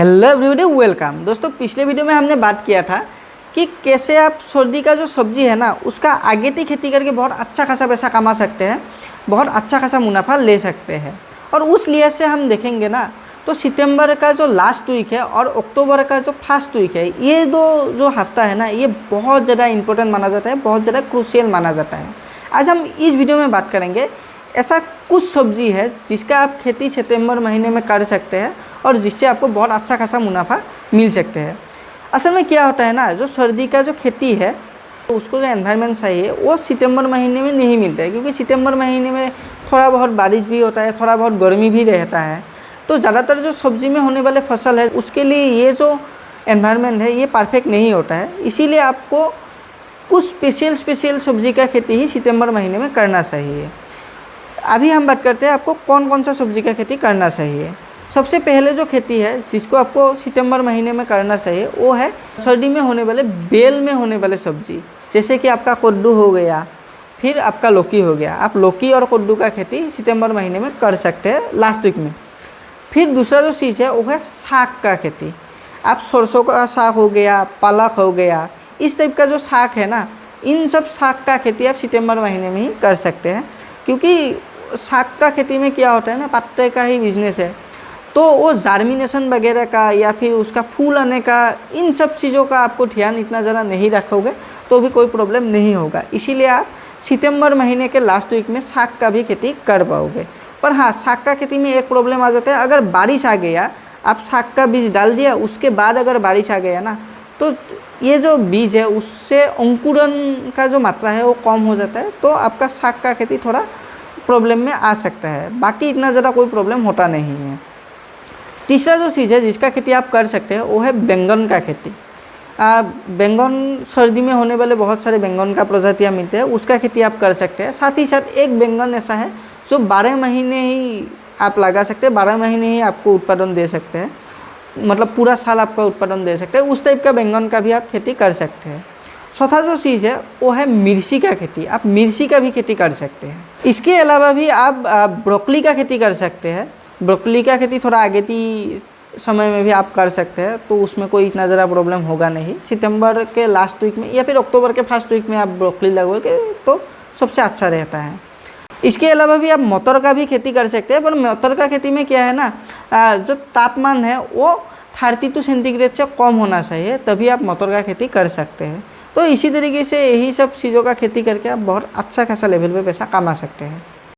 Hello everybody, welcome. दोस्तों, पिछले video में हमने बात किया था कि कैसे आप सर्दी का जो सब्जी है ना उसका आगेती खेती करके बहुत अच्छा खासा पैसा कमा सकते हैं, बहुत अच्छा खासा मुनाफा ले सकते हैं। और उस लिहाज से हम देखेंगे ना तो सितंबर का जो लास्ट वीक है और अक्टूबर का जो फर्स्ट वीक है, ये दो जो हफ्ता है ना ये बहुत ज़्यादा इंपॉर्टेंट माना जाता है, बहुत ज़्यादा क्रूशियल माना जाता है। आज हम इस वीडियो में बात करेंगे ऐसा कुछ सब्जी है जिसका आप खेती सितंबर महीने में कर सकते हैं और जिससे आपको बहुत अच्छा खासा मुनाफा मिल सकते हैं। असल में क्या होता है ना, जो सर्दी का जो खेती है तो उसको जो एनवायरनमेंट चाहिए वो सितंबर महीने में नहीं मिलता है, क्योंकि सितंबर महीने में थोड़ा बहुत बारिश भी होता है, थोड़ा बहुत गर्मी भी रहता है। तो ज़्यादातर जो सब्जी में होने वाले फसल है उसके लिए ये जो एनवायरनमेंट है ये परफेक्ट नहीं होता है। इसीलिए आपको कुछ स्पेशल सब्जी का खेती ही सितंबर महीने में करना चाहिए। अभी हम बात करते हैं आपको कौन कौन सा सब्जी का खेती करना चाहिए। सबसे पहले जो खेती है जिसको आपको सितंबर महीने में करना चाहिए वो है सर्दी में होने वाले बेल में होने वाले सब्जी, जैसे कि आपका कद्दू हो गया, फिर आपका लौकी हो गया। आप लौकी और कद्दू का खेती सितंबर महीने में कर सकते हैं लास्ट वीक में। फिर दूसरा जो चीज़ है वो है साग का खेती। आप सरसों का साग हो गया, पालक हो गया, इस टाइप का जो साग है ना, इन सब साग का खेती आप सितंबर महीने में ही कर सकते हैं, क्योंकि साग का खेती में क्या होता है ना, पत्ते का ही बिजनेस है, तो वो जार्मिनेशन वगैरह का या फिर उसका फूल आने का, इन सब चीज़ों का आपको ध्यान इतना ज़्यादा नहीं रखोगे तो भी कोई प्रॉब्लम नहीं होगा। इसीलिए आप सितंबर महीने के लास्ट वीक में साग का भी खेती कर पाओगे। पर हाँ, साग का खेती में एक प्रॉब्लम आ जाता है, अगर बारिश आ गया, आप साग का बीज डाल दिया, उसके बाद अगर बारिश आ गया ना तो ये जो बीज है उससे अंकुरन का जो मात्रा है वो कम हो जाता है, तो आपका साग का खेती थोड़ा प्रॉब्लम में आ सकता है। बाकी इतना ज़्यादा कोई प्रॉब्लम होता नहीं है। तीसरा जो चीज़ है जिसका खेती आप कर सकते हैं वो है बैंगन का खेती। बैंगन सर्दी में होने वाले बहुत सारे बैंगन का प्रजातियाँ मिलते हैं, उसका खेती आप कर सकते हैं। साथ ही साथ एक बैंगन ऐसा है जो 12 महीने ही आप लगा सकते हैं, 12 महीने ही आपको उत्पादन दे सकते हैं, मतलब पूरा साल आपका उत्पादन दे सकते हैं। उस टाइप का बैंगन का भी आप खेती कर सकते हैं। चौथा जो चीज़ है वो है मिर्ची का खेती। आप मिर्ची का भी खेती कर सकते हैं। इसके अलावा भी आप ब्रोकली का खेती कर सकते हैं। ब्रोकली का खेती थोड़ा आगेती समय में भी आप कर सकते हैं, तो उसमें कोई इतना ज़्यादा प्रॉब्लम होगा नहीं। सितंबर के लास्ट वीक में या फिर अक्टूबर के फर्स्ट वीक में आप ब्रोकली लगोगे तो सबसे अच्छा रहता है। इसके अलावा भी आप मटर का भी खेती कर सकते हैं, पर मटर का खेती में क्या है ना, जो तापमान है वो 32 सेंटीग्रेड से कम होना चाहिए, तभी आप मटर का खेती कर सकते हैं। तो इसी तरीके से यही सब चीज़ों का खेती करके आप बहुत अच्छा खासा लेवल पे पैसा कमा सकते हैं।